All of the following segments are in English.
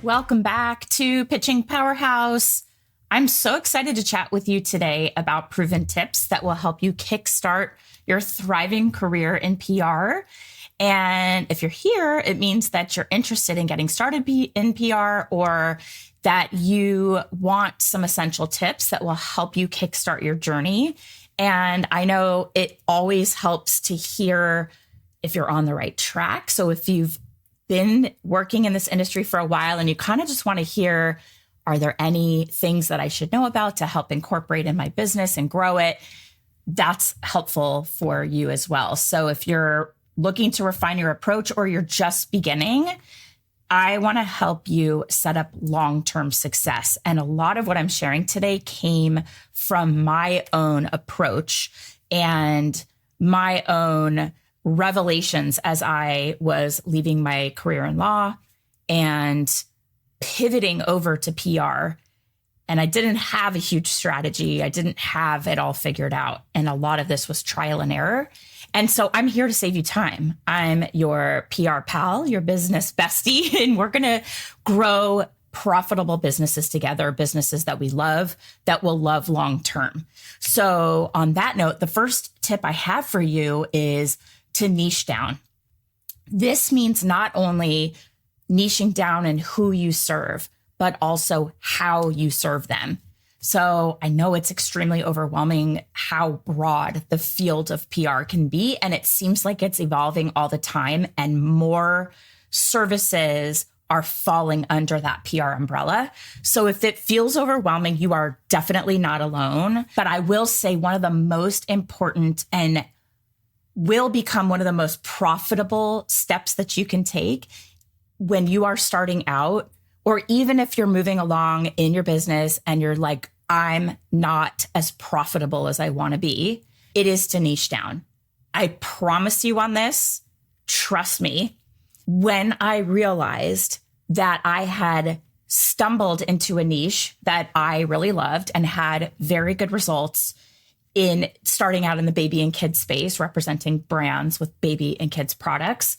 Welcome back to Pitching Powerhouse. I'm so excited to chat with you today about proven tips that will help you kickstart your thriving career in PR. And if you're here, it means that you're interested in getting started in PR, or that you want some essential tips that will help you kickstart your journey. And I know it always helps to hear if you're on the right track. So if you've been working in this industry for a while and you kind of just want to hear, are there any things that I should know about to help incorporate in my business and grow it? That's helpful for you as well. So if you're looking to refine your approach or you're just beginning, I want to help you set up long-term success. And a lot of what I'm sharing today came from my own approach and my own revelations as I was leaving my career in law and pivoting over to PR. And I didn't have a huge strategy. I didn't have it all figured out. And a lot of this was trial and error. And so I'm here to save you time. I'm your PR pal, your business bestie, and we're going to grow profitable businesses together, businesses that we love, that will love long term. So on that note, the first tip I have for you is to niche down. This means not only niching down in who you serve, but also how you serve them. So I know it's extremely overwhelming how broad the field of PR can be, and it seems like it's evolving all the time, and more services are falling under that PR umbrella. So if it feels overwhelming, you are definitely not alone. But I will say one of the most important and will become one of the most profitable steps that you can take when you are starting out, or even if you're moving along in your business and you're like, I'm not as profitable as I want to be, it is to niche down. I promise you on this, trust me, when I realized that I had stumbled into a niche that I really loved and had very good results in starting out in the baby and kids space, representing brands with baby and kids products.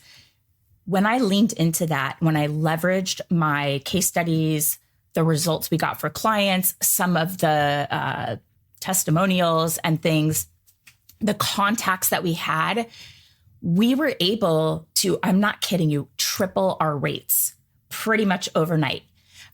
When I leaned into that, when I leveraged my case studies, the results we got for clients, some of the testimonials and things, the contacts that we had, we were able to, I'm not kidding you, triple our rates pretty much overnight.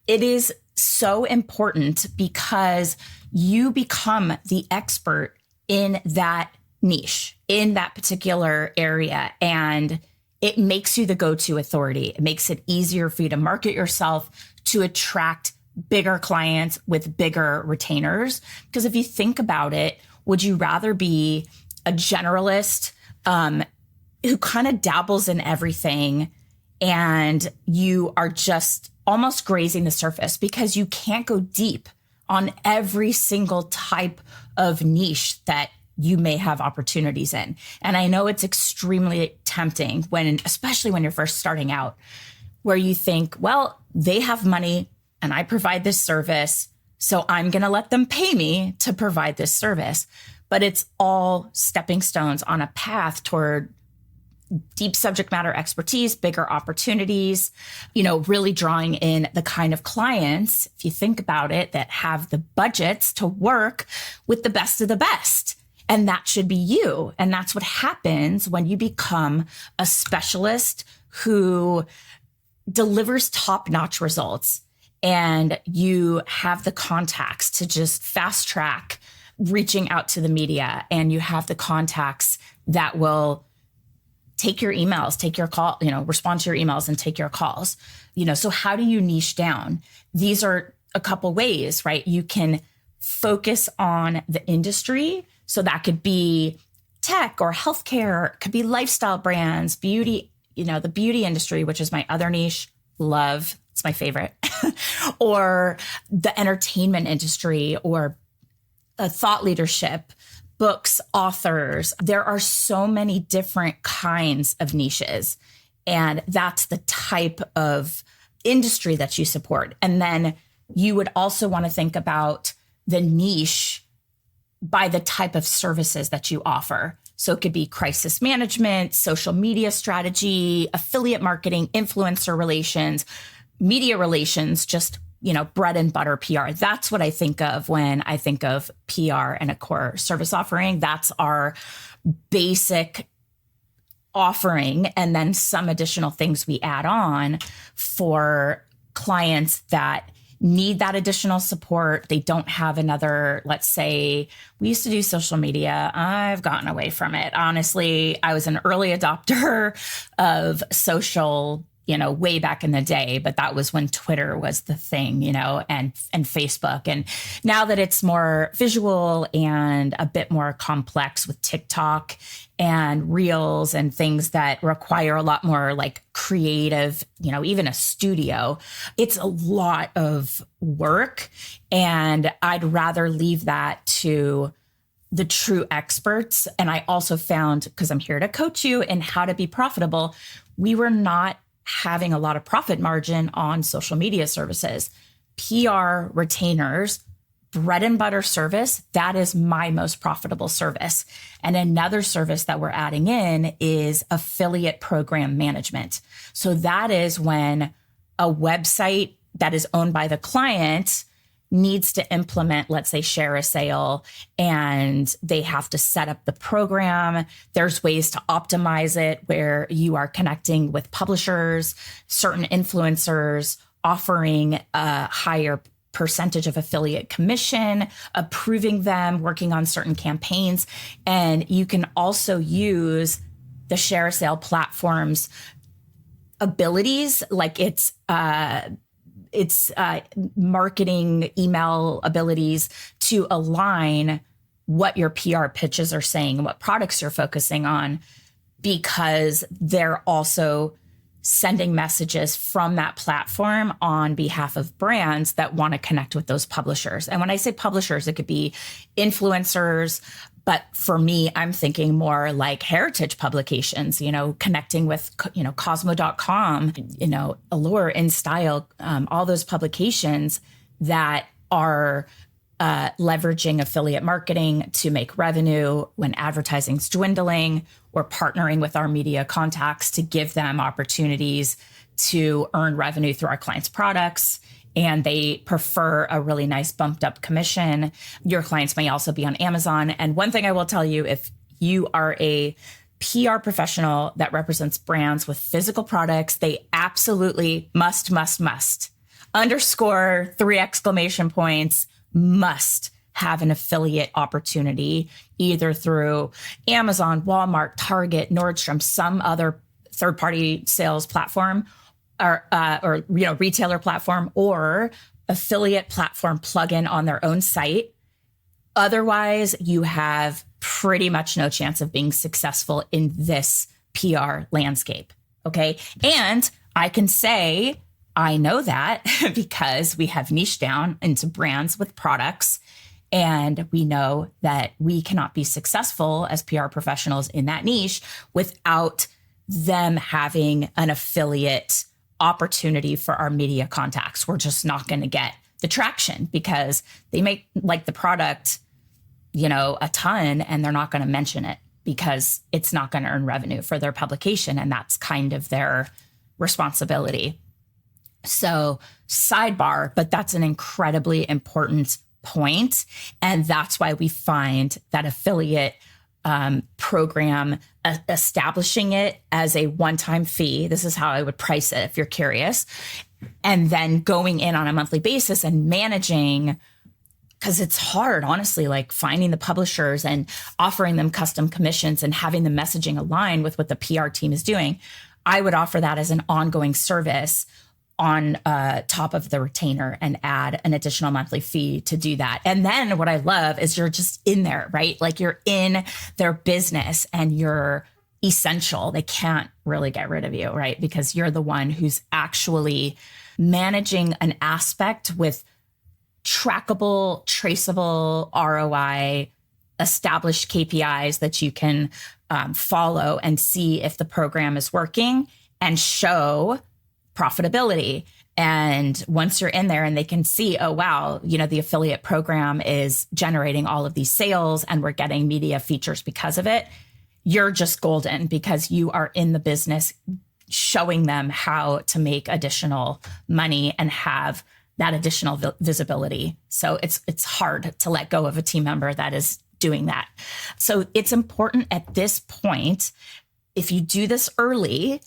It is so important because you become the expert in that niche, in that particular area, and it makes you the go-to authority. It makes it easier for you to market yourself, to attract bigger clients with bigger retainers. Because if you think about it, would you rather be a generalist who kind of dabbles in everything and you are just almost grazing the surface because you can't go deep on every single type of niche that you may have opportunities in? And I know it's extremely tempting especially when you're first starting out, where you think, well, they have money and I provide this service, so I'm going to let them pay me to provide this service. But it's all stepping stones on a path toward deep subject matter expertise, bigger opportunities, really drawing in the kind of clients, if you think about it, that have the budgets to work with the best of the best. And that should be you. And that's what happens when you become a specialist who delivers top-notch results and you have the contacts to just fast track reaching out to the media, and you have the contacts that will take your emails, take your call, respond to your emails and take your calls. So how do you niche down? These are a couple ways, right? You can focus on the industry. So that could be tech or healthcare, it could be lifestyle brands, beauty, the beauty industry, which is my other niche, love. It's my favorite. Or the entertainment industry, or thought leadership, books, authors. There are so many different kinds of niches. And that's the type of industry that you support. And then you would also want to think about the niche by the type of services that you offer. So it could be crisis management, social media strategy, affiliate marketing, influencer relations, media relations, just, bread and butter PR. That's what I think of when I think of PR and a core service offering. That's our basic offering. And then some additional things we add on for clients that need that additional support. They don't have another, let's say, we used to do social media. I've gotten away from it. Honestly, I was an early adopter of social, way back in the day, but that was when Twitter was the thing, and Facebook. And now that it's more visual and a bit more complex with TikTok and Reels and things that require a lot more like creative, even a studio, it's a lot of work. And I'd rather leave that to the true experts. And I also found, because I'm here to coach you in how to be profitable, we were not having a lot of profit margin on social media services. PR retainers, bread and butter service, that is my most profitable service. And another service that we're adding in is affiliate program management. So that is when a website that is owned by the client needs to implement, let's say, share a sale, and they have to set up the program. There's ways to optimize it where you are connecting with publishers, certain influencers, offering a higher percentage of affiliate commission, approving them, working on certain campaigns. And you can also use the share a sale platform's abilities, like its marketing email abilities, to align what your PR pitches are saying and what products you're focusing on, because they're also sending messages from that platform on behalf of brands that want to connect with those publishers. And when I say publishers, it could be influencers. But for me, I'm thinking more like heritage publications, connecting with, Cosmo.com, Allure, In Style, all those publications that are leveraging affiliate marketing to make revenue when advertising's dwindling, or partnering with our media contacts to give them opportunities to earn revenue through our clients' products. And they prefer a really nice bumped up commission. Your clients may also be on Amazon. And one thing I will tell you, if you are a PR professional that represents brands with physical products, they absolutely must, underscore 3 exclamation points, must have an affiliate opportunity, either through Amazon, Walmart, Target, Nordstrom, some other third-party sales platform, or retailer platform, or affiliate platform plugin on their own site. Otherwise, you have pretty much no chance of being successful in this PR landscape. Okay. And I can say I know that because we have niched down into brands with products, and we know that we cannot be successful as PR professionals in that niche without them having an affiliate opportunity for our media contacts. We're just not going to get the traction because they make like the product, a ton, and they're not going to mention it because it's not going to earn revenue for their publication. And that's kind of their responsibility. So sidebar, but that's an incredibly important point. And that's why we find that affiliate program, establishing it as a one-time fee. This is how I would price it if you're curious. And then going in on a monthly basis and managing, because it's hard, honestly, like finding the publishers and offering them custom commissions and having the messaging align with what the PR team is doing. I would offer that as an ongoing service on top of the retainer and add an additional monthly fee to do that. And then what I love is you're just in there, right? Like you're in their business and you're essential. They can't really get rid of you, right? Because you're the one who's actually managing an aspect with trackable, traceable ROI, established KPIs that you can follow and see if the program is working and show profitability. And once you're in there and they can see, oh, wow, the affiliate program is generating all of these sales and we're getting media features because of it, you're just golden because you are in the business showing them how to make additional money and have that additional visibility. So it's hard to let go of a team member that is doing that. So it's important at this point, if you do this early,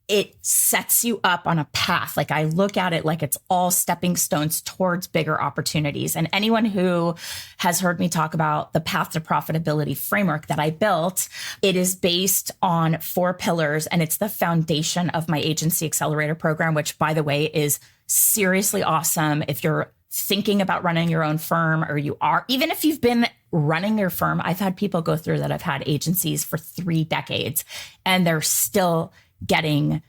it sets you up on a path. Like, I look at it like it's all stepping stones towards bigger opportunities. And anyone who has heard me talk about the path to profitability framework that I built, it is based on 4 pillars, and it's the foundation of my agency accelerator program, which, by the way, is seriously awesome. If you're thinking about running your own firm, or you are, even if you've been running your firm, I've had people go through that have had agencies for 3 decades, and they're still getting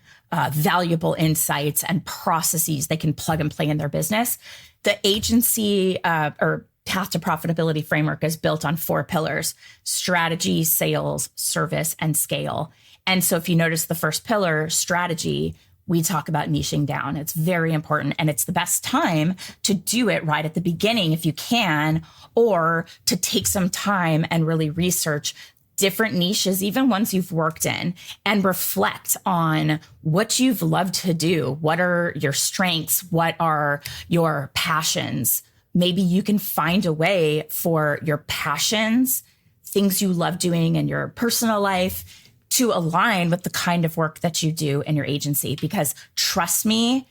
valuable insights and processes they can plug and play in their business. The agency or path to profitability framework is built on 4 pillars: strategy, sales, service, and scale. And so if you notice the first pillar, strategy, we talk about niching down. It's very important. And it's the best time to do it right at the beginning if you can, or to take some time and really research different niches, even ones you've worked in, and reflect on what you've loved to do. What are your strengths? What are your passions? Maybe you can find a way for your passions, things you love doing in your personal life, to align with the kind of work that you do in your agency. Because trust me,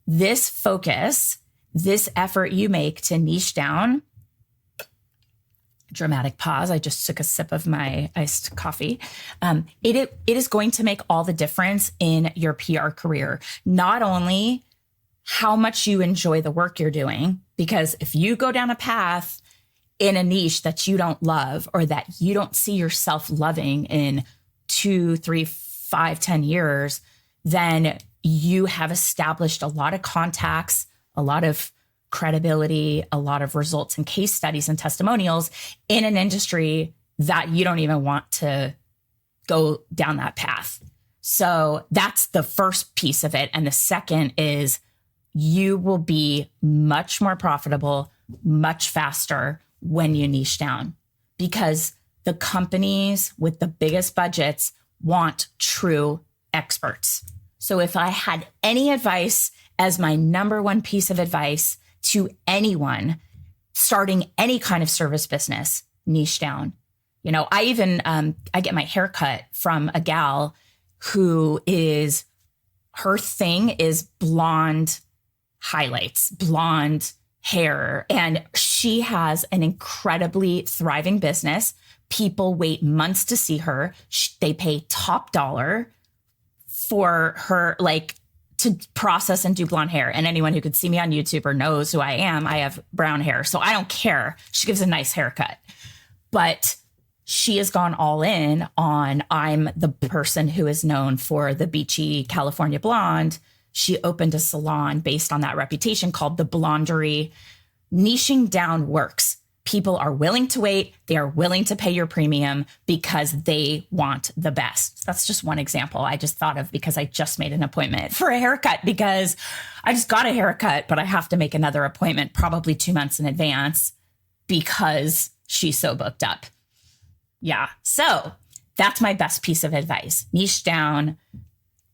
this focus, this effort you make to niche down, dramatic pause, I just took a sip of my iced coffee. It is going to make all the difference in your PR career. Not only how much you enjoy the work you're doing, because if you go down a path in a niche that you don't love, or that you don't see yourself loving in 2, 3, 5, 10 years, then you have established a lot of contacts, a lot of credibility, a lot of results and case studies and testimonials in an industry that you don't even want to go down that path. So that's the first piece of it. And the second is you will be much more profitable, much faster when you niche down, because the companies with the biggest budgets want true experts. So if I had any advice as my number one piece of advice to anyone starting any kind of service business, niche down. You know, I even, I get my hair cut from a gal who is, her thing is blonde highlights, blonde hair. And she has an incredibly thriving business. People wait months to see her. They pay top dollar for her, like, to process and do blonde hair. And anyone who could see me on YouTube or knows who I am, I have brown hair. So I don't care. She gives a nice haircut. But she has gone all in on, I'm the person who is known for the beachy California blonde. She opened a salon based on that reputation called The Blondery. Niching down works. People are willing to wait. They are willing to pay your premium because they want the best. That's just one example I just thought of because I just made an appointment for a haircut, because I just got a haircut, but I have to make another appointment probably 2 months in advance because she's so booked up. Yeah. So that's my best piece of advice. Niche down.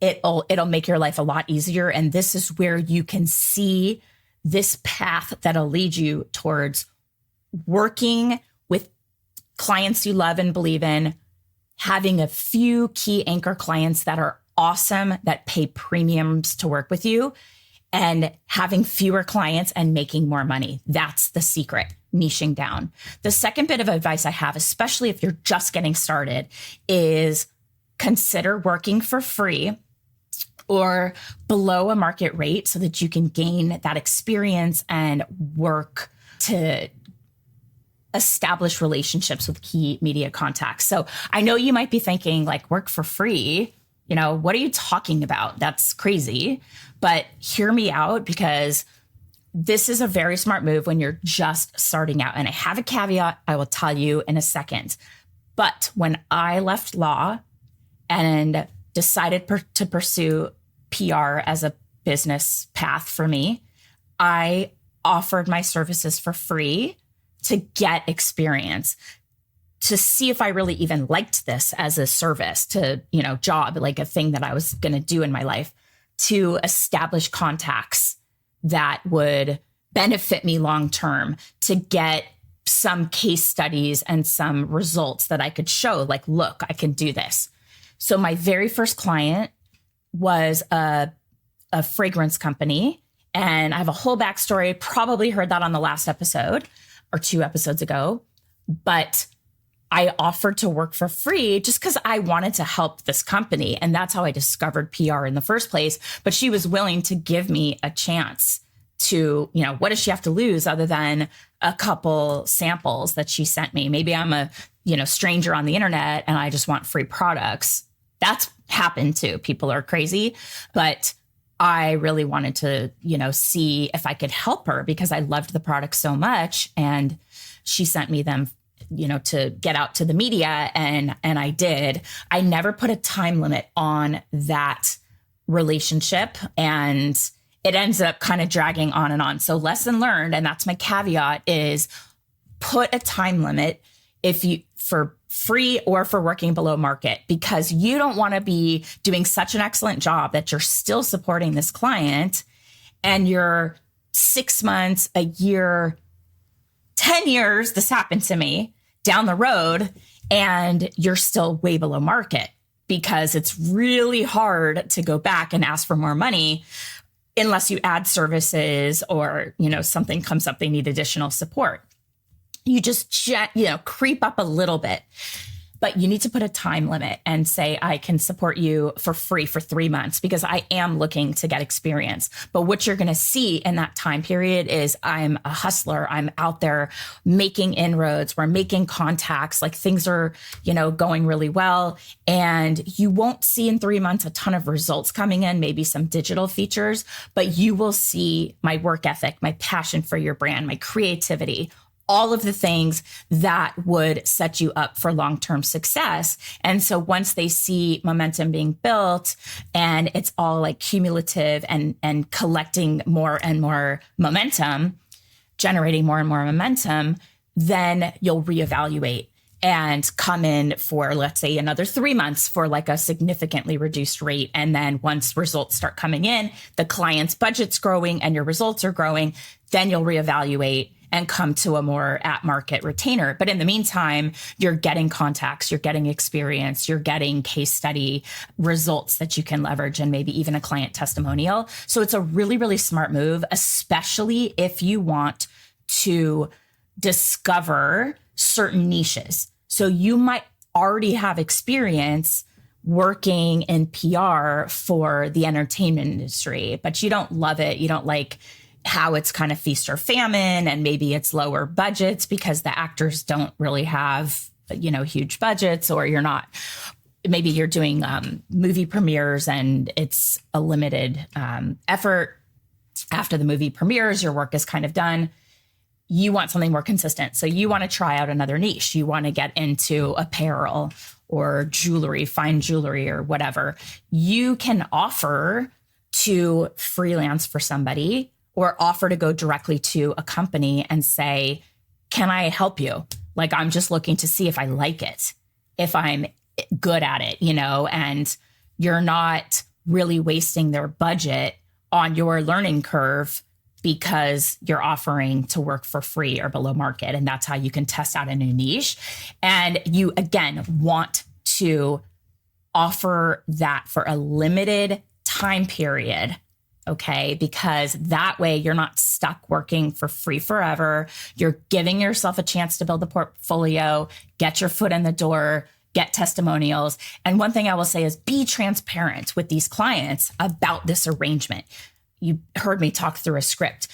It'll make your life a lot easier. And this is where you can see this path that'll lead you towards working with clients you love and believe in, having a few key anchor clients that are awesome, that pay premiums to work with you, and having fewer clients and making more money. That's the secret, niching down. The second bit of advice I have, especially if you're just getting started, is consider working for free or below a market rate so that you can gain that experience and work to establish relationships with key media contacts. So I know you might be thinking, like, work for free. You know, what are you talking about? That's crazy. But hear me out, because this is a very smart move when you're just starting out. And I have a caveat I will tell you in a second. But when I left law and decided to pursue PR as a business path for me, I offered my services for free to get experience. to see if I really even liked this as a service to, job, like a thing that I was going to do in my life, to establish contacts that would benefit me long term, to get some case studies and some results that I could show, like, look, I can do this. So my very first client was a fragrance company. And I have a whole backstory, probably heard that on the last episode or 2 episodes ago. But I offered to work for free just because I wanted to help this company. And that's how I discovered PR in the first place. But she was willing to give me a chance to, what does she have to lose other than a couple samples that she sent me? Maybe I'm a, stranger on the internet and I just want free products. That's happened too. People are crazy. But I really wanted to, see if I could help her because I loved the product so much. And she sent me them, to get out to the media. And I did. I never put a time limit on that relationship. And it ends up kind of dragging on and on. So lesson learned, and that's my caveat, is put a time limit for free or for working below market, because you don't want to be doing such an excellent job that you're still supporting this client and you're 6 months, a year, 10 years, this happened to me, down the road, and you're still way below market, because it's really hard to go back and ask for more money unless you add services or, something comes up, they need additional support. You just, creep up a little bit, but you need to put a time limit and say, I can support you for free for 3 months because I am looking to get experience. But what you're going to see in that time period is I'm a hustler. I'm out there making inroads. We're making contacts, like things are, going really well. And you won't see in 3 months a ton of results coming in, maybe some digital features, but you will see my work ethic, my passion for your brand, my creativity, all of the things that would set you up for long-term success. And so once they see momentum being built and it's all like cumulative and collecting more and more momentum, generating more and more momentum, then you'll reevaluate and come in for, let's say, another 3 months for like a significantly reduced rate. And then once results start coming in, the client's budget's growing and your results are growing, then you'll reevaluate and come to a more at-market retainer. But in the meantime, you're getting contacts, you're getting experience, you're getting case study results that you can leverage, and maybe even a client testimonial. So it's a really, really smart move, especially if you want to discover certain niches. So you might already have experience working in PR for the entertainment industry, but you don't love it. You don't like how it's kind of feast or famine, and maybe it's lower budgets because the actors don't really have, huge budgets, or maybe you're doing movie premieres and it's a limited effort. After the movie premieres, your work is kind of done. You want something more consistent. So you want to try out another niche. You want to get into apparel or jewelry, fine jewelry or whatever. You can offer to freelance for somebody or offer to go directly to a company and say, can I help you? Like, I'm just looking to see if I like it, if I'm good at it, and you're not really wasting their budget on your learning curve because you're offering to work for free or below market. And that's how you can test out a new niche. And you, again, want to offer that for a limited time period. Okay, because that way you're not stuck working for free forever. You're giving yourself a chance to build the portfolio, get your foot in the door, get testimonials. And one thing I will say is be transparent with these clients about this arrangement. You heard me talk through a script.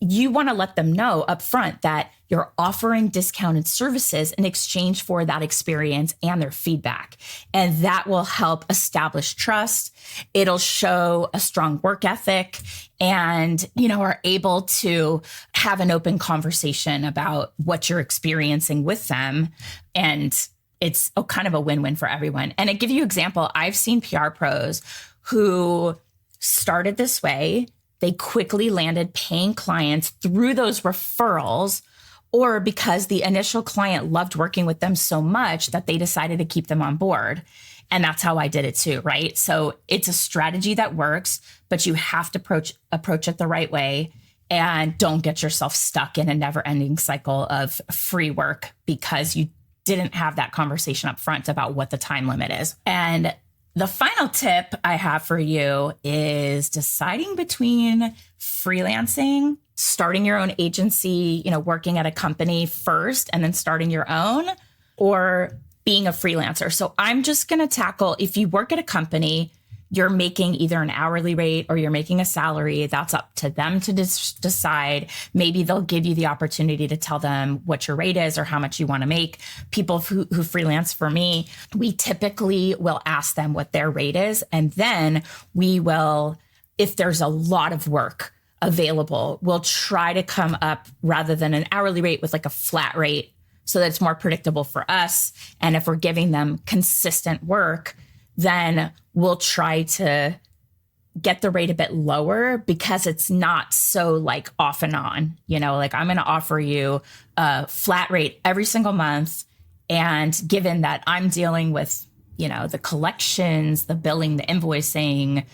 You want to let them know up front that you're offering discounted services in exchange for that experience and their feedback. And that will help establish trust. It'll show a strong work ethic and, are able to have an open conversation about what you're experiencing with them. And it's kind of a win-win for everyone. And I give you an example. I've seen PR pros who started this way. They quickly landed paying clients through those referrals, or because the initial client loved working with them so much that they decided to keep them on board. And that's how I did it too, right? So it's a strategy that works, but you have to approach it the right way, and don't get yourself stuck in a never-ending cycle of free work because you didn't have that conversation up front about what the time limit is. And the final tip I have for you is deciding between freelancing, starting your own agency, working at a company first and then starting your own, or being a freelancer. So I'm just going to tackle, if you work at a company, you're making either an hourly rate or you're making a salary. That's up to them to decide. Maybe they'll give you the opportunity to tell them what your rate is or how much you want to make. People who freelance for me, we typically will ask them what their rate is. And then we will, if there's a lot of work available, we'll try to come up rather than an hourly rate with like a flat rate so that it's more predictable for us. And if we're giving them consistent work, then we'll try to get the rate a bit lower because it's not so like off and on, like I'm going to offer you a flat rate every single month. And given that I'm dealing with, the collections, the billing, the invoicing,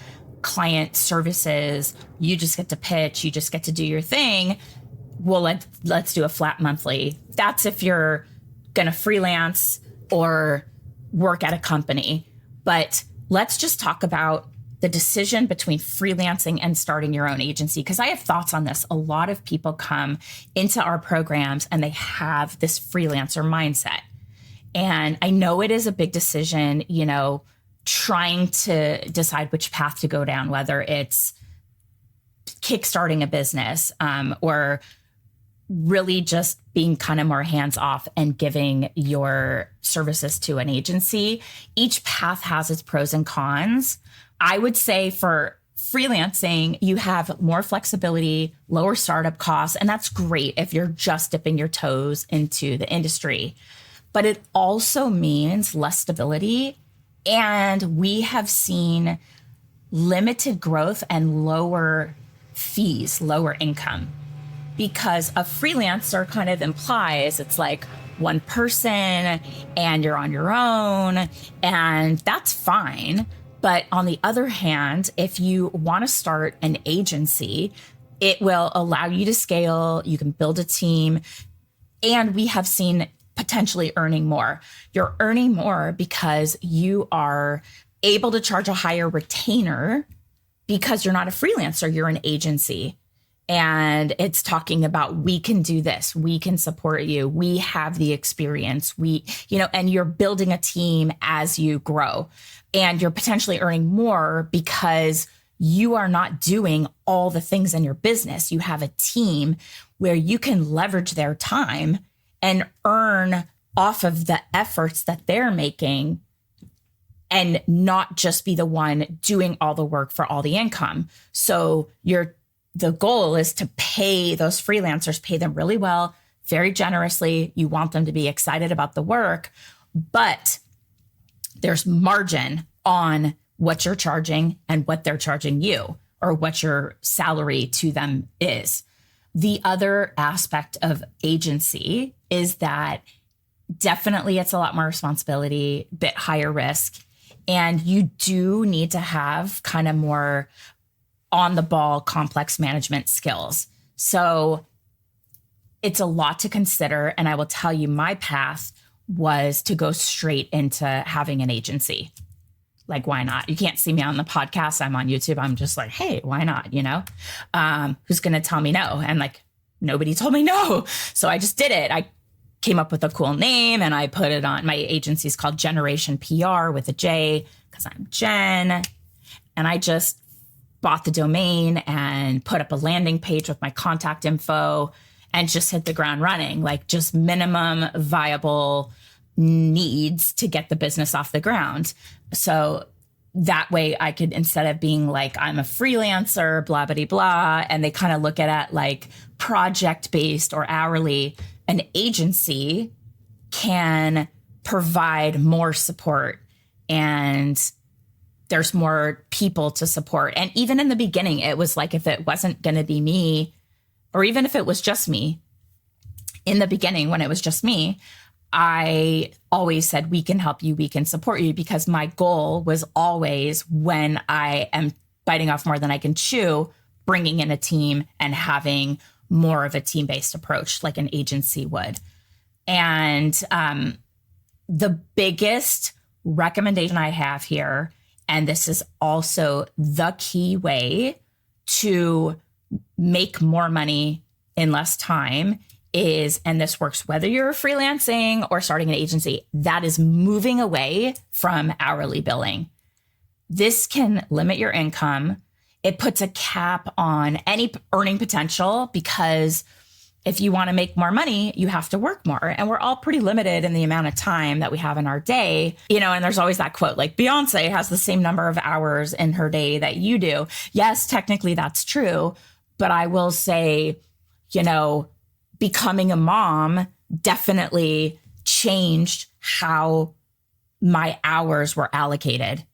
client services, you just get to pitch, you just get to do your thing. Well, let's do a flat monthly. That's if you're going to freelance or work at a company. But let's just talk about the decision between freelancing and starting your own agency, because I have thoughts on this. A lot of people come into our programs and they have this freelancer mindset. And I know it is a big decision, trying to decide which path to go down, whether it's kickstarting a business or really just being kind of more hands off and giving your services to an agency. Each path has its pros and cons. I would say for freelancing, you have more flexibility, lower startup costs, and that's great if you're just dipping your toes into the industry. But it also means less stability. And we have seen limited growth and lower fees, lower income. Because a freelancer kind of implies it's like one person and you're on your own, and that's fine. But on the other hand, if you want to start an agency, it will allow you to scale. You can build a team, and we have seen potentially earning more. You're earning more because you are able to charge a higher retainer because you're not a freelancer, you're an agency. And it's talking about, we can do this. We can support you. We have the experience. And you're building a team as you grow, and you're potentially earning more because you are not doing all the things in your business. You have a team where you can leverage their time and earn off of the efforts that they're making, and not just be the one doing all the work for all the income. So the goal is to pay those freelancers, pay them really well, very generously. You want them to be excited about the work, but there's margin on what you're charging and what they're charging you, or what your salary to them is. The other aspect of agency is that definitely it's a lot more responsibility, bit higher risk, and you do need to have kind of more on the ball, complex management skills. So it's a lot to consider. And I will tell you, my path was to go straight into having an agency. Like, why not? You can't see me on the podcast. I'm on YouTube. I'm just like, hey, why not? Who's going to tell me no? And like, nobody told me no. So I just did it. I came up with a cool name and I put it on. My agency is called Generation PR with a J, because I'm Jen. And I just bought the domain and put up a landing page with my contact info and just hit the ground running, like just minimum viable needs to get the business off the ground. So that way I could, instead of being like, I'm a freelancer, blah, blah, blah, and they kind of look at it like project-based or hourly, an agency can provide more support, and there's more people to support. And even in the beginning, it was like, if it wasn't going to be me, or even if it was just me, in the beginning, when it was just me, I always said, we can help you, we can support you, because my goal was always, when I am biting off more than I can chew, bringing in a team and having more of a team-based approach like an agency would. And the biggest recommendation I have here, and this is also the key way to make more money in less time, is, and this works whether you're freelancing or starting an agency, that is moving away from hourly billing. This can limit your income. It puts a cap on any earning potential, because if you want to make more money, you have to work more. And we're all pretty limited in the amount of time that we have in our day. And there's always that quote, like Beyonce has the same number of hours in her day that you do. Yes, technically that's true. But I will say, becoming a mom definitely changed how my hours were allocated.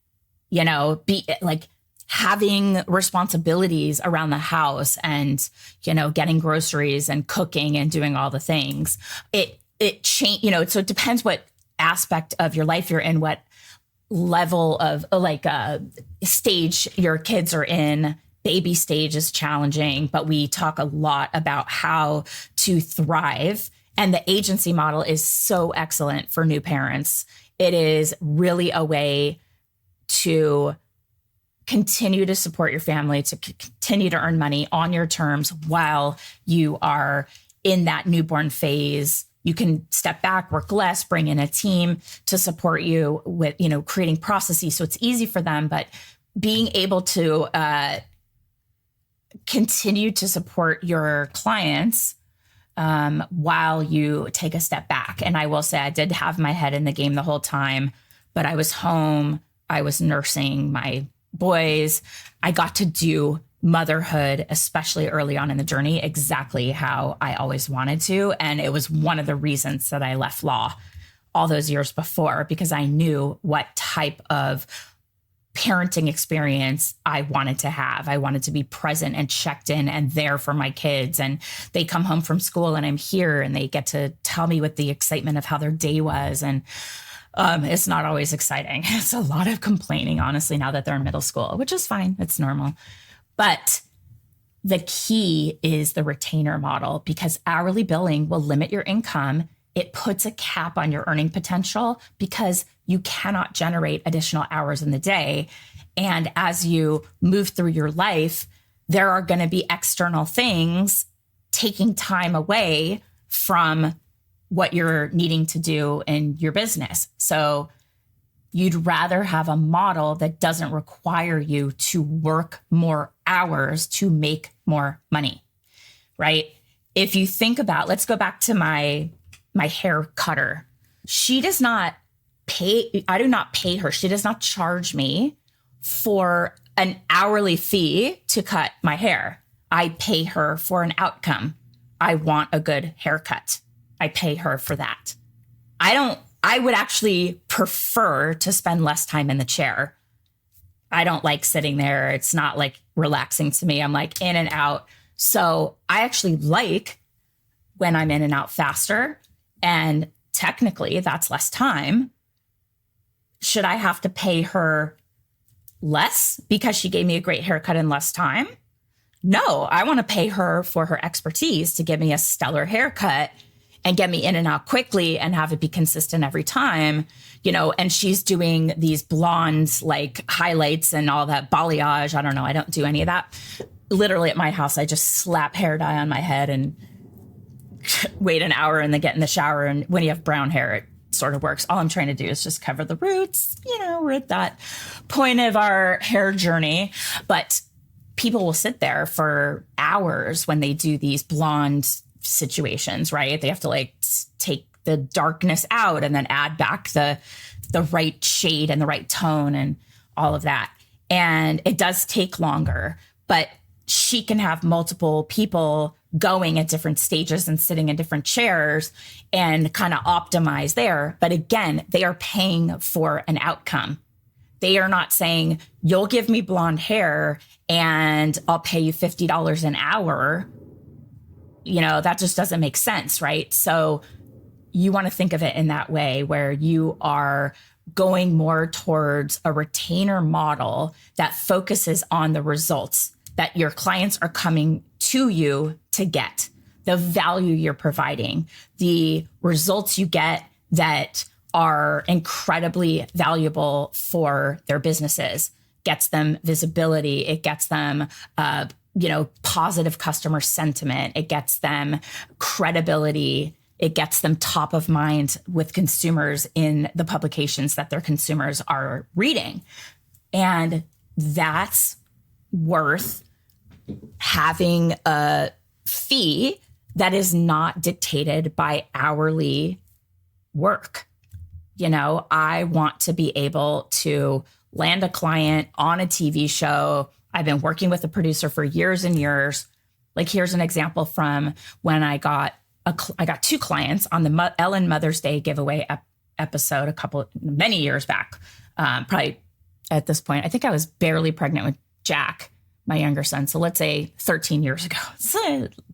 Having responsibilities around the house and, getting groceries and cooking and doing all the things. It changed, so it depends what aspect of your life you're in, what level of stage your kids are in. Baby stage is challenging, but we talk a lot about how to thrive. And the agency model is so excellent for new parents. It is really a way to continue to support your family, to continue to earn money on your terms while you are in that newborn phase. You can step back, work less, bring in a team to support you with, creating processes so it's easy for them, but being able to continue to support your clients while you take a step back. And I will say, I did have my head in the game the whole time, but I was home. I was nursing my boys. I got to do motherhood, especially early on in the journey, exactly how I always wanted to. And it was one of the reasons that I left law all those years before, because I knew what type of parenting experience I wanted to have. I wanted to be present and checked in and there for my kids. And they come home from school and I'm here and they get to tell me what the excitement of how their day was. And it's not always exciting. It's a lot of complaining, honestly, now that they're in middle school, which is fine. It's normal. But the key is the retainer model, because hourly billing will limit your income. It puts a cap on your earning potential because you cannot generate additional hours in the day. And as you move through your life, there are going to be external things taking time away from what you're needing to do in your business. So you'd rather have a model that doesn't require you to work more hours to make more money, right? If you think about, let's go back to my hair cutter. She does not pay, I do not pay her. She does not charge me for an hourly fee to cut my hair. I pay her for an outcome. I want a good haircut. I pay her for that. I would actually prefer to spend less time in the chair. I don't like sitting there. It's not like relaxing to me. I'm like in and out. So I actually like when I'm in and out faster. And technically that's less time. Should I have to pay her less because she gave me a great haircut in less time? No, I want to pay her for her expertise to give me a stellar haircut and get me in and out quickly and have it be consistent every time, and she's doing these blondes, like highlights and all that balayage. I don't know. I don't do any of that. Literally at my house, I just slap hair dye on my head and wait an hour and then get in the shower. And when you have brown hair, it sort of works. All I'm trying to do is just cover the roots. We're at that point of our hair journey, but people will sit there for hours when they do these blonde situations, right? They have to take the darkness out and then add back the right shade and the right tone and all of that. And it does take longer, but she can have multiple people going at different stages and sitting in different chairs and kind of optimize there. But again, they are paying for an outcome. They are not saying, you'll give me blonde hair and I'll pay you $50 an hour. that just doesn't make sense, right? So you want to think of it in that way, where you are going more towards a retainer model that focuses on the results that your clients are coming to you to get, the value you're providing, the results you get that are incredibly valuable for their businesses, gets them visibility, it gets them positive customer sentiment, it gets them credibility, it gets them top of mind with consumers in the publications that their consumers are reading. And that's worth having a fee that is not dictated by hourly work. I want to be able to land a client on a TV show. I've been working with a producer for years and years. Like, here's an example from when I got 2 clients on the Ellen Mother's Day giveaway episode many years back. Probably at this point, I think I was barely pregnant with Jack, my younger son. So let's say 13 years ago. It's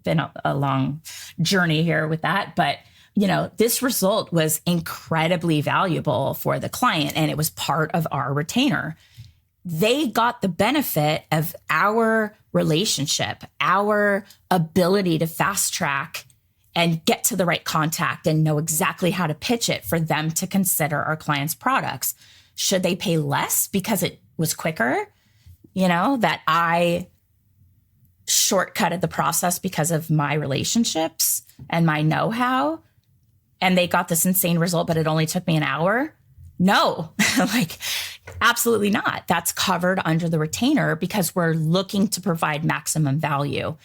been a long journey here with that. But, this result was incredibly valuable for the client, and it was part of our retainer. They got the benefit of our relationship, our ability to fast track and get to the right contact and know exactly how to pitch it for them to consider our clients' products. Should they pay less because it was quicker? That I shortcutted the process because of my relationships and my know-how, and they got this insane result, but it only took me an hour? No, absolutely not. That's covered under the retainer because we're looking to provide maximum value.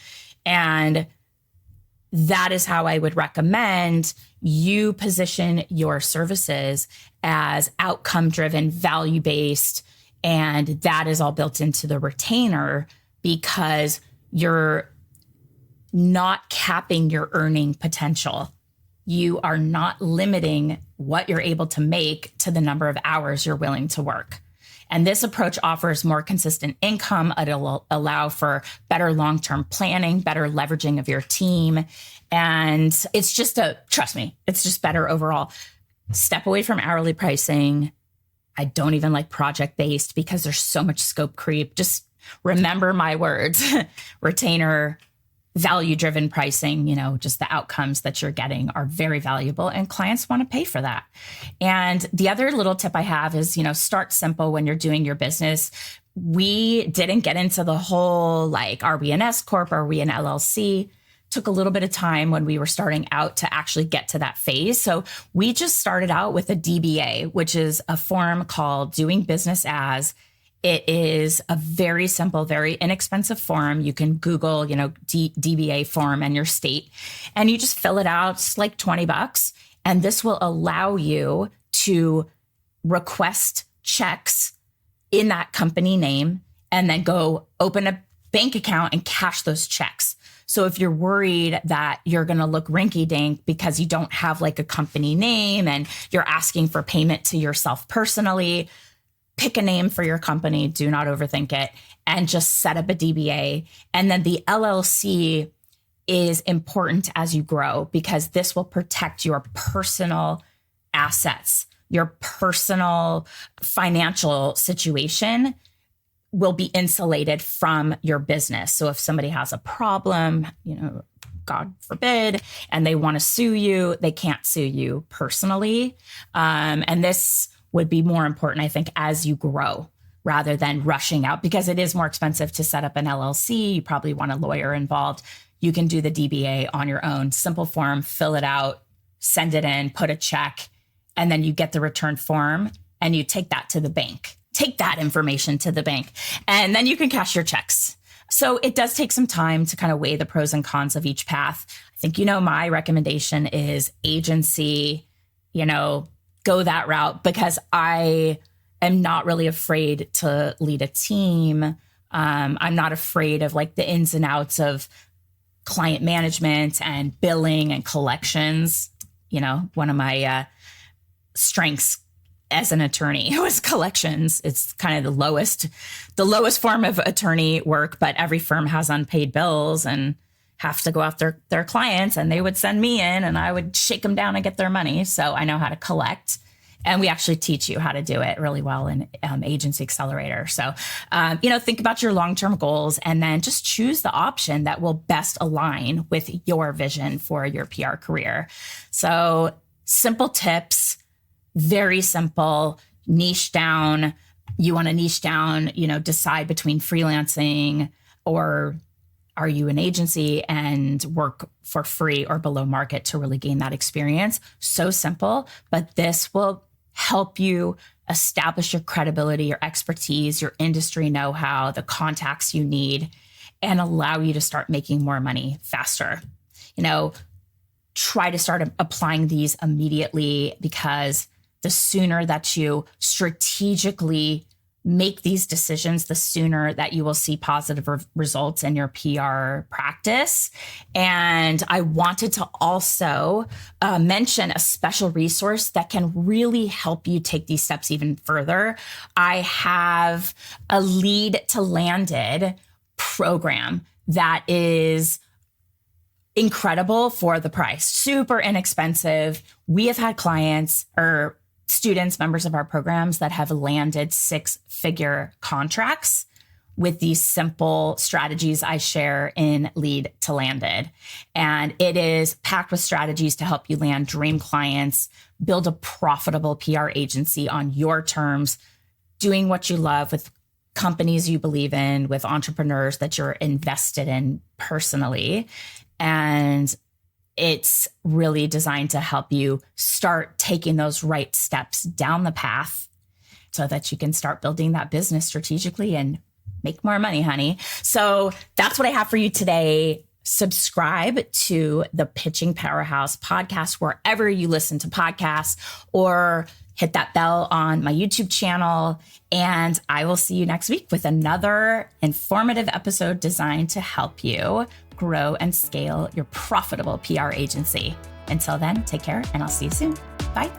And that is how I would recommend you position your services as outcome-driven, value-based, and that is all built into the retainer because you're not capping your earning potential. You are not limiting what you're able to make to the number of hours you're willing to work. And this approach offers more consistent income. It'll allow for better long-term planning, better leveraging of your team. And it's just trust me, it's just better overall. Step away from hourly pricing. I don't even like project-based because there's so much scope creep. Just remember my words, retainer, value-driven pricing, just the outcomes that you're getting are very valuable and clients want to pay for that. And the other little tip I have is, start simple when you're doing your business. We didn't get into the whole, are we an S Corp? Are we an LLC? Took a little bit of time when we were starting out to actually get to that phase. So we just started out with a DBA, which is a form called Doing Business As. It is a very simple, very inexpensive form. You can Google, DBA form and your state, and you just fill it out. It's like $20. And this will allow you to request checks in that company name and then go open a bank account and cash those checks. So if you're worried that you're going to look rinky-dink because you don't have a company name and you're asking for payment to yourself personally, pick a name for your company. Do not overthink it and just set up a DBA. And then the LLC is important as you grow because this will protect your personal assets. Your personal financial situation will be insulated from your business. So if somebody has a problem, God forbid, and they want to sue you, they can't sue you personally. And this would be more important, I think, as you grow rather than rushing out because it is more expensive to set up an LLC. You probably want a lawyer involved. You can do the DBA on your own. Simple form, fill it out, send it in, put a check, and then you get the return form and you take that to the bank. Take that information to the bank, and then you can cash your checks. So it does take some time to kind of weigh the pros and cons of each path. I think, my recommendation is agency, go that route because I am not really afraid to lead a team. I'm not afraid of the ins and outs of client management and billing and collections. One of my strengths as an attorney was collections. It's kind of the lowest form of attorney work, but every firm has unpaid bills and have to go after their clients, and they would send me in and I would shake them down and get their money. So I know how to collect. And we actually teach you how to do it really well in Agency Accelerator. So, think about your long-term goals and then just choose the option that will best align with your vision for your PR career. So simple tips, very simple, niche down. You want to niche down, decide between freelancing or are you an agency and work for free or below market to really gain that experience. So simple, but this will help you establish your credibility, your expertise, your industry know-how, the contacts you need, and allow you to start making more money faster. Try to start applying these immediately, because the sooner that you strategically make these decisions, the sooner that you will see positive results in your PR practice. And I wanted to also mention a special resource that can really help you take these steps even further. I have a lead to landed program that is incredible for the price, super inexpensive. We have had clients or students, members of our programs that have landed 6-figure contracts with these simple strategies I share in Lead to Landed. And it is packed with strategies to help you land dream clients, build a profitable PR agency on your terms, doing what you love with companies you believe in, with entrepreneurs that you're invested in personally. And it's really designed to help you start taking those right steps down the path so that you can start building that business strategically and make more money, honey. So that's what I have for you today. Subscribe to the Pitching Powerhouse podcast wherever you listen to podcasts, or hit that bell on my YouTube channel. And I will see you next week with another informative episode designed to help you grow and scale your profitable PR agency. Until then, take care, and I'll see you soon. Bye.